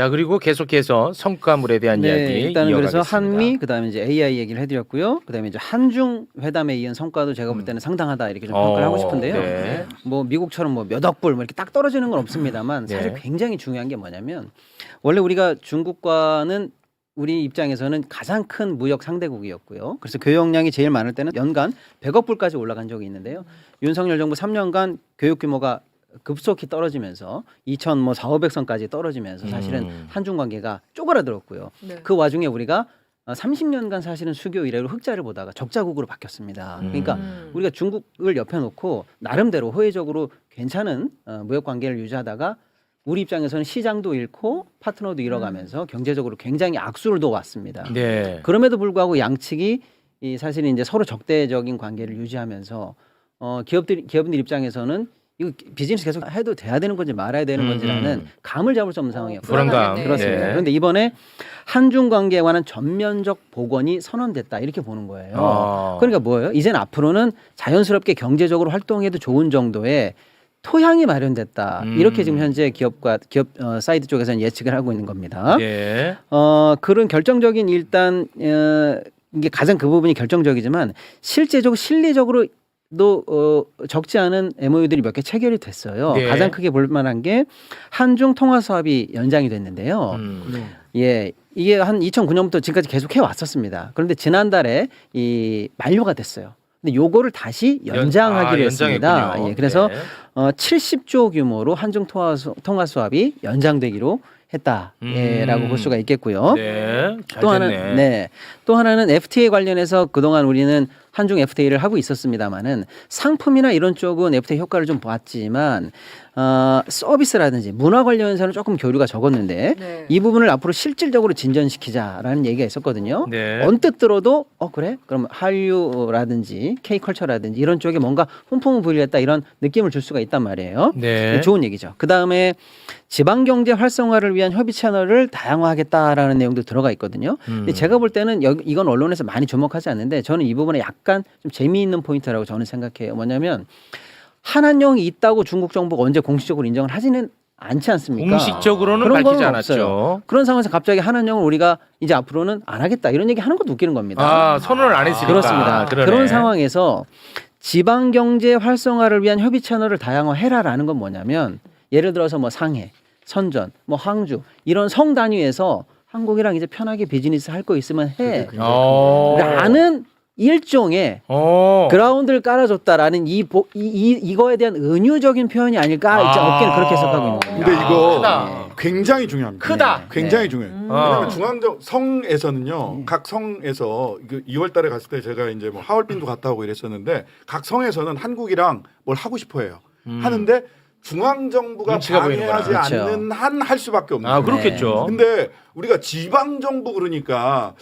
자, 그리고 계속해서 성과물에 대한 이야기 일단은 그래서 이어가겠습니다. 한미 그다음에 이제 AI 얘기를 해드렸고요. 그다음에 이제 한중 회담에 이은 성과도 제가 볼 때는 상당하다 이렇게 좀 평가를 하고 싶은데요. 네. 뭐 미국처럼 뭐 몇 억 불 뭐 이렇게 딱 떨어지는 건 없습니다만 사실 네. 굉장히 중요한 게 뭐냐면 원래 우리가 중국과는 우리 입장에서는 가장 큰 무역 상대국이었고요. 그래서 교역량이 제일 많을 때는 연간 100억 불까지 올라간 적이 있는데요. 윤석열 정부 3년간 교역 규모가 급속히 떨어지면서 2,400선까지 떨어지면서 사실은 한중 관계가 쪼그라들었고요. 네. 그 와중에 우리가 30년간 사실은 수교 이래로 흑자를 보다가 적자국으로 바뀌었습니다. 그러니까 우리가 중국을 옆에 놓고 나름대로 호혜적으로 괜찮은 무역 관계를 유지하다가 우리 입장에서는 시장도 잃고 파트너도 잃어가면서 경제적으로 굉장히 악수를 둬왔습니다. 네. 그럼에도 불구하고 양측이 이 사실은 이제 서로 적대적인 관계를 유지하면서 기업들 입장에서는 이거 비즈니스 계속 해도 돼야 되는 건지 말아야 되는 건지라는 감을 잡을 수 없는 상황이었고요. 불안감. 그렇습니다. 네. 그런데 이번에 한중 관계에 관한 전면적 복원이 선언됐다 이렇게 보는 거예요. 그러니까 뭐예요? 이제는 앞으로는 자연스럽게 경제적으로 활동해도 좋은 정도의 토양이 마련됐다. 이렇게 지금 현재 기업 사이드 쪽에서는 예측을 하고 있는 겁니다. 네. 그런 결정적인 일단 이게 가장 그 부분이 결정적이지만 실제적으로 실리적으로 도 적지 않은 MOU들이 몇 개 체결이 됐어요. 네. 가장 크게 볼 만한 게 한중 통화 사업이 연장이 됐는데요. 예, 이게 한 2009년부터 지금까지 계속 해 왔었습니다. 그런데 지난달에 이 만료가 됐어요. 근데 요거를 다시 연장하기로 했습니다. 연장했군요. 예, 그래서 네. 70조 규모로 한중 통화 수합이 연장되기로 했다라고 볼 수가 있겠고요. 네. 또 하나는 FTA 관련해서 그동안 우리는 한중 FTA를 하고 있었습니다만은 상품이나 이런 쪽은 FTA 효과를 좀 봤지만 서비스라든지 문화 관련해서는 조금 교류가 적었는데 네. 이 부분을 앞으로 실질적으로 진전시키자라는 얘기가 있었거든요. 네. 언뜻 들어도 그래? 그럼 한류라든지 K컬처라든지 이런 쪽에 뭔가 훈풍을 부리겠다 이런 느낌을 줄 수가 있단 말이에요. 네. 좋은 얘기죠. 그다음에 지방경제 활성화를 위한 협의 채널을 다양화하겠다라는 내용도 들어가 있거든요. 근데 제가 볼 때는 이건 언론에서 많이 주목하지 않는데 저는 이 부분에 약간 좀 재미있는 포인트라고 저는 생각해요. 뭐냐면 한한령이 있다고 중국 정부가 언제 공식적으로 인정을 하지는 않지 않습니까? 공식적으로는 그런 밝히지 건 않았죠. 없어요. 그런 상황에서 갑자기 한한령을 우리가 이제 앞으로는 안 하겠다 이런 얘기 하는 것도 웃기는 겁니다. 선언을 안 했으니까. 그렇습니다. 그러네. 그런 상황에서 지방 경제 활성화를 위한 협의 채널을 다양화해라라는 건 뭐냐면 예를 들어서 뭐 상해, 선전, 뭐 항주 이런 성 단위에서 한국이랑 이제 편하게 비즈니스 할 거 있으면 해. 라는 일종의 그라운드를 깔아줬다라는 이거에 대한 은유적인 표현이 아닐까 이제 업계는 그렇게 해석하고 있는 겁니다. 근데 이거 크다. 굉장히 중요합니다. 크다. 굉장히 네. 중요해요. 왜냐하면 중앙적 성에서는요, 각 성에서 2월달에 갔을 때 제가 이제 뭐 하얼빈도 갔다 오고 이랬었는데 각 성에서는 한국이랑 뭘 하고 싶어해요. 하는데 중앙 정부가 눈치가 방해하지 보이는구나. 그렇죠. 않는 한 할 수밖에 없는 거예요. 그렇겠죠. 근데 우리가 지방 정부 그러니까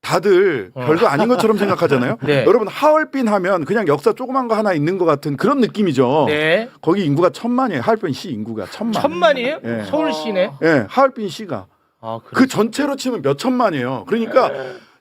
다들 별거 아닌 것처럼 생각하잖아요. 네. 여러분 하얼빈 하면 그냥 역사 조그만 거 하나 있는 것 같은 그런 느낌이죠. 네. 거기 인구가 1,000만이에요. 하얼빈 시 인구가 1,000만. 1,000만이에요? 네. 서울시네. 예, 하얼빈 시가 그 전체로 치면 몇 천만이에요. 그러니까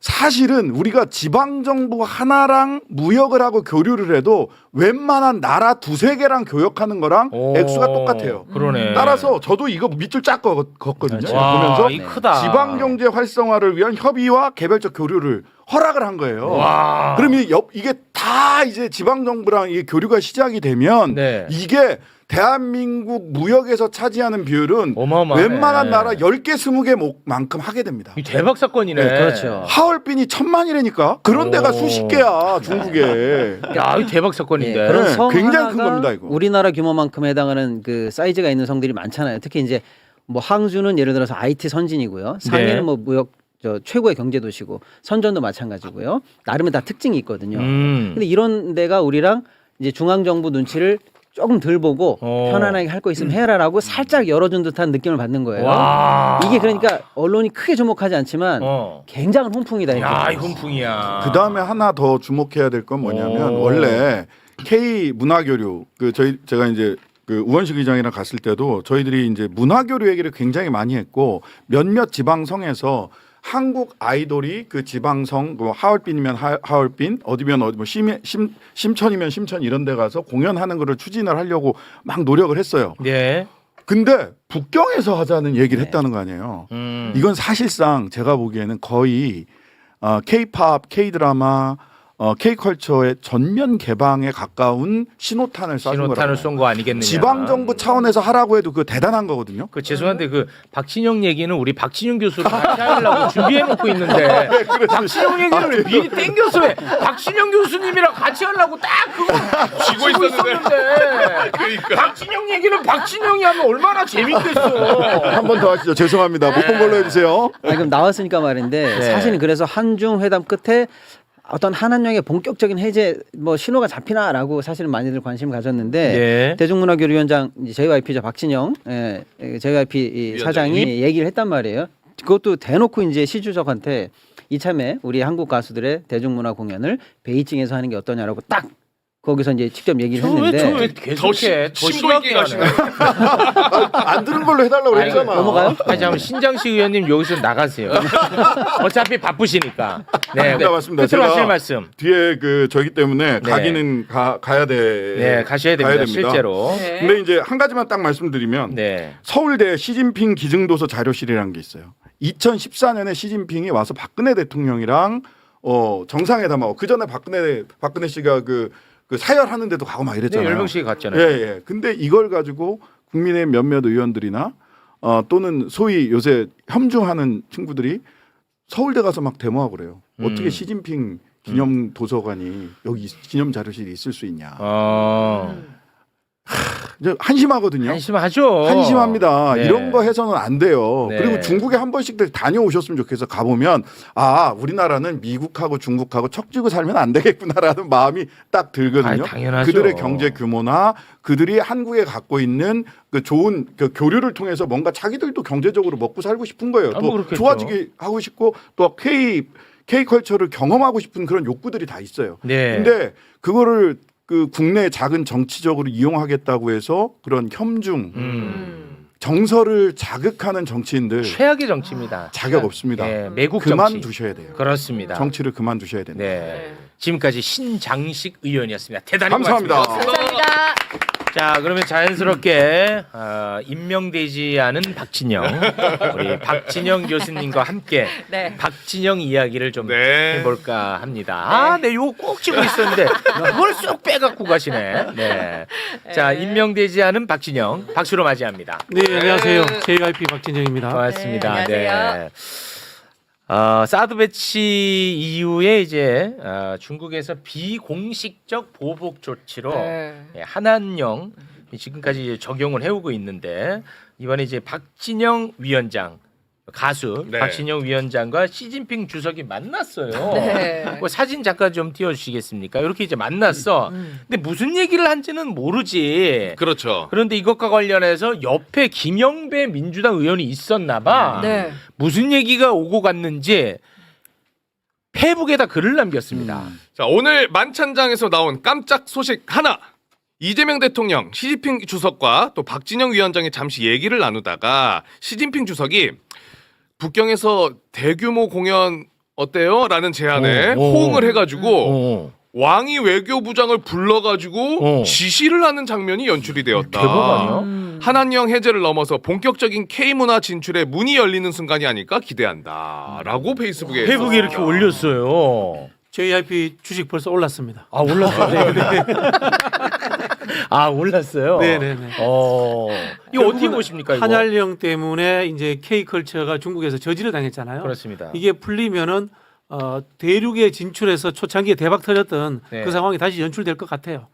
사실은 우리가 지방 정부 하나랑 무역을 하고 교류를 해도 웬만한 나라 두세 개랑 교역하는 거랑 액수가 똑같아요. 그러네. 따라서 저도 이거 밑줄 쫙 걷거든요. 그렇죠. 와, 보면서 이 크다. 지방 경제 활성화를 위한 협의와 개별적 교류를 허락을 한 거예요. 와. 그럼 이게 다 이제 지방 정부랑 이게 교류가 시작이 되면 네. 이게 대한민국 무역에서 차지하는 비율은 어마어마하네. 웬만한 나라 10개, 20개만큼 하게 됩니다. 이 대박 사건이네. 네, 그렇죠. 하얼빈이 1,000만이라니까? 그런 데가 수십 개야, 중국에. 야, 이 대박 사건인데. 예, 그런 네, 성 굉장히 큰 하나가 겁니다, 이거. 우리나라 규모만큼 해당하는 그 사이즈가 있는 성들이 많잖아요. 특히 이제 뭐 항주는 예를 들어서 IT 선진이고요. 상해는 네. 뭐 무역 최고의 경제 도시고 선전도 마찬가지고요. 나름의 다 특징이 있거든요. 근데 이런 데가 우리랑 이제 중앙 정부 눈치를 조금 덜 보고 편안하게 할 거 있으면 해라라고 살짝 열어준 듯한 느낌을 받는 거예요. 와. 이게 그러니까 언론이 크게 주목하지 않지만 굉장한 훈풍이다. 이렇게 야, 이 보는 거죠. 훈풍이야. 그 다음에 하나 더 주목해야 될 건 뭐냐면 원래 K 문화교류 제가 이제 그 우원식 의장이랑 갔을 때도 저희들이 이제 문화교류 얘기를 굉장히 많이 했고 몇몇 지방성에서 한국 아이돌이 그 지방성 뭐 하얼빈이면 하얼빈 어디면 어디 뭐 심천이면 심천 이런 데 가서 공연하는 거를 추진을 하려고 막 노력을 했어요. 네. 근데 북경에서 하자는 얘기를 네. 했다는 거 아니에요. 이건 사실상 제가 보기에는 거의 K-팝, K-드라마, K-컬처의 전면 개방에 가까운 신호탄을 쏴준 신호탄을 거라고. 쏜 거 아니겠느냐. 지방 정부 차원에서 하라고 해도 그거 대단한 거거든요. 그 죄송한데 그 박진영 얘기는 우리 박진영 교수랑 같이 하려고 준비해 놓고 있는데 박진영 얘기를 미리 땡겨서 해. 박진영 교수님이랑 같이 하려고 딱 그거 쥐고 있었는데. 그러니까. 박진영 얘기는 박진영이 하면 얼마나 재밌겠어. 한 번 더 하시죠. 죄송합니다. 못 본 걸로 해주세요. 아니, 그럼 나왔으니까 말인데 네. 사실은 그래서 한중 회담 끝에 어떤 한한령의 본격적인 해제 뭐 신호가 잡히나라고 사실은 많이들 관심을 가졌는데 네. 대중문화교류위원장 JYP죠 박진영 JYP 이 사장이 얘기를 했단 말이에요. 그것도 대놓고 이제 시주석한테 이참에 우리 한국 가수들의 대중문화 공연을 베이징에서 하는 게 어떠냐라고 딱 거기서 이제 직접 얘기를 했는데 저왜 계속해? 더 심도 있게 심하게 가시네. 하네. 안 들은 걸로 해달라고 아니, 그랬잖아. 넘어가요? 아니 잠깐 신장식 의원님 여기서 나가세요. 어차피 바쁘시니까. 네, 네, 맞습니다. 끝으로 제가 하실 말씀. 뒤에 그 저기 때문에 네. 가기는 가야 돼. 네, 가셔야 됩니다. 실제로. 네. 근데 이제 한 가지만 딱 말씀드리면 네. 서울대 시진핑 기증도서 자료실이라는 게 있어요. 2014년에 시진핑이 와서 박근혜 대통령이랑 정상회담하고 그 전에 박근혜 씨가 그 사열하는데도 가고 막 네, 이랬잖아요. 열명씩 갔잖아요. 예, 예. 근데 이걸 가지고 국민의 몇몇 의원들이나 또는 소위 요새 혐중하는 친구들이 서울대 가서 막 데모하고 그래요. 어떻게 시진핑 기념 도서관이 여기 기념 자료실이 있을 수 있냐. 이제 한심하거든요. 한심하죠. 한심합니다. 네. 이런 거 해서는 안 돼요. 네. 그리고 중국에 한 번씩들 다녀오셨으면 좋겠어. 가보면 우리나라는 미국하고 중국하고 척지고 살면 안 되겠구나라는 마음이 딱 들거든요. 아이, 당연하죠. 그들의 경제 규모나 그들이 한국에 갖고 있는 그 좋은 그 교류를 통해서 뭔가 자기들도 경제적으로 먹고 살고 싶은 거예요. 뭐 또 그렇겠죠. 좋아지게 하고 싶고 또 K-컬처를 경험하고 싶은 그런 욕구들이 다 있어요. 네. 근데 그거를 그 국내 작은 정치적으로 이용하겠다고 해서 그런 혐중, 정서를 자극하는 정치인들 최악의 정치입니다. 자격 없습니다. 네, 매국 그만 정치. 두셔야 돼요. 그렇습니다. 정치를 그만 두셔야 된다. 네. 지금까지 신장식 의원이었습니다. 대단히 감사합니다. 고맙습니다. 감사합니다. 자, 그러면 자연스럽게 임명되지 않은 박진영, 우리 박진영 교수님과 함께 네. 박진영 이야기를 좀 네. 해볼까 합니다. 네, 요거 꼭 찍고 있었는데 그걸 쏙 빼갖고 가시네. 네. 자, 임명되지 않은 박진영, 박수로 맞이합니다. 네, 안녕하세요. JYP 박진영입니다. 고맙습니다. 네, 안녕하세요. 사드 배치 이후에 이제 중국에서 비공식적 보복 조치로 네. 한한령 지금까지 이제 적용을 해오고 있는데 이번에 이제 박진영 위원장 가수 네. 박진영 위원장과 시진핑 주석이 만났어요. 네. 그 사진 잠깐 좀 띄워주시겠습니까? 이렇게 이제 만났어. 근데 무슨 얘기를 한지는 모르지. 그렇죠. 그런데 이것과 관련해서 옆에 김영배 민주당 의원이 있었나 봐. 네. 무슨 얘기가 오고 갔는지 페이북에다 글을 남겼습니다. 자, 오늘 만찬장에서 나온 깜짝 소식 하나. 이재명 대통령, 시진핑 주석과 또 박진영 위원장이 잠시 얘기를 나누다가 시진핑 주석이 북경에서 대규모 공연 어때요? 라는 제안에 오, 오. 호응을 해가지고 어. 왕이 외교부장을 불러가지고 어. 지시를 하는 장면이 연출이 되었다. 대박 아니야? 한한령 해제를 넘어서 본격적인 K문화 진출에 문이 열리는 순간이 아닐까 기대한다. 라고 페이스북에 페이북에 이렇게 올렸어요. JYP 주식 벌써 올랐습니다. 아 올랐어요. 아 올랐어요. 네네네. 이거 어떻게 보십니까? 이거? 한한령 때문에 이제 K컬처가 중국에서 저지를 당했잖아요. 그렇습니다. 이게 풀리면은 대륙에 진출해서 초창기에 대박 터졌던 네. 그 상황이 다시 연출될 것 같아요.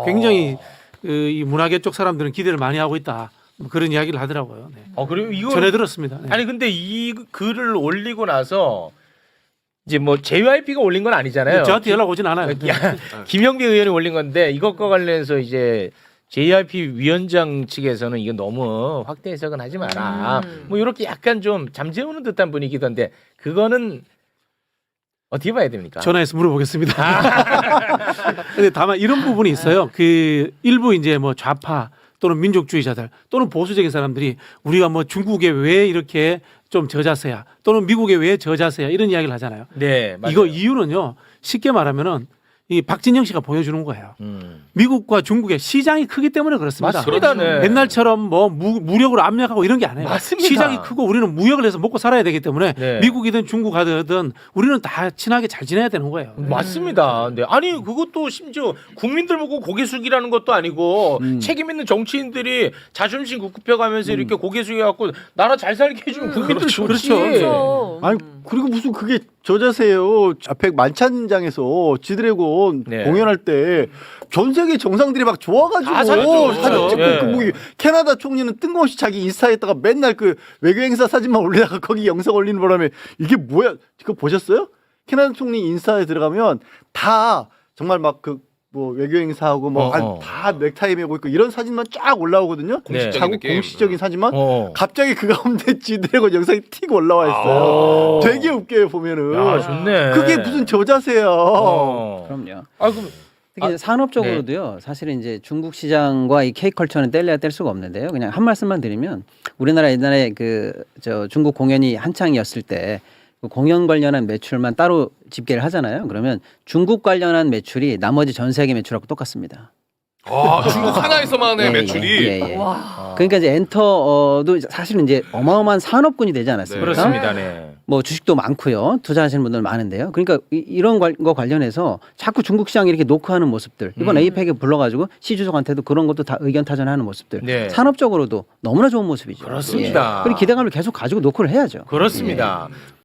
굉장히 이 문화계 쪽 사람들은 기대를 많이 하고 있다. 뭐 그런 이야기를 하더라고요. 네. 그리고 이거 전해 들었습니다. 네. 아니 근데 이 글을 올리고 나서 이제 뭐 JYP가 올린 건 아니잖아요. 저한테 연락 오진 않아요. 네. 김영배 의원이 올린 건데 이것과 관련해서 이제 JYP 위원장 측에서는 이거 너무 확대 해석은 하지 마라. 뭐 이렇게 약간 좀 잠재우는 듯한 분위기던데 그거는 어떻게 봐야 됩니까? 전화해서 물어보겠습니다. 근데 다만 이런 부분이 있어요. 그 일부 이제 뭐 좌파 또는 민족주의자들 또는 보수적인 사람들이 우리가 뭐 중국에 왜 이렇게 좀 저자세야 또는 미국에 왜 저자세야 이런 이야기를 하잖아요. 네, 맞아요. 이거 이유는요. 쉽게 말하면은 이 박진영 씨가 보여주는 거예요. 미국과 중국의 시장이 크기 때문에 그렇습니다. 맞습니다. 네. 옛날처럼 뭐 무력으로 압력하고 이런 게 아니에요. 맞습니다. 시장이 크고 우리는 무역을 해서 먹고 살아야 되기 때문에 네. 미국이든 중국하든 우리는 다 친하게 잘 지내야 되는 거예요. 맞습니다. 네. 아니 그것도 심지어 국민들 보고 고개 숙이라는 것도 아니고 책임 있는 정치인들이 자존심 굳혀가면서 이렇게 고개 숙여갖고 나라 잘 살게 해주면 국민들 좋지. 그렇죠. 아니 그리고 무슨 그게 저 자세요. 앞에 만찬장에서 지드래곤 네. 공연할 때 전 세계 정상들이 막 좋아가지고 다 사진 찍었죠. 사진 찍고 예. 그 뭐 캐나다 총리는 뜬금없이 자기 인스타에다가 맨날 그 외교 행사 사진만 올리다가 거기 영상 올리는 바람에 이게 뭐야? 그거 보셨어요? 캐나다 총리 인스타에 들어가면 다 정말 막 그 뭐 외교 행사하고 뭐 다 넥타이 메고 있고 이런 사진만 쫙 올라오거든요. 네. 자국 공식적인 사진만 어. 갑자기 그 가운데 지드래곤 영상이 틱 올라와 있어요. 되게 웃겨요 보면은. 야 좋네. 그게 무슨 저자세요. 그럼요. 아 그럼 특히 이제 산업적으로도요. 사실은 이제 중국 시장과 이 K컬처는 뗄래야 뗄 수가 없는데요. 그냥 한 말씀만 드리면 우리나라 옛날에 그 저 중국 공연이 한창이었을 때 그 공연 관련한 매출만 따로 집계를 하잖아요. 그러면 중국 관련한 매출이 나머지 전 세계 매출하고 똑같습니다. 아, 중국 하나에서만의 매출이 예, 예. 그러니까 이제 엔터도 사실은 이제 어마어마한 산업군이 되지 않았습니까? 그렇습니다. 네. 뭐 주식도 많고요. 투자하시는 분들 많은데요. 그러니까 이런 거 관련해서 자꾸 중국 시장 이렇게 노크하는 모습들. 이번 에이펙에 불러가지고 시 주석한테도 그런 것도 다 의견 타전하는 모습들. 네. 산업적으로 너무나 좋은 모습이죠. 그렇습니다. 그리고 기대감을 계속 가지고 노크를 해야죠. 그렇습니다.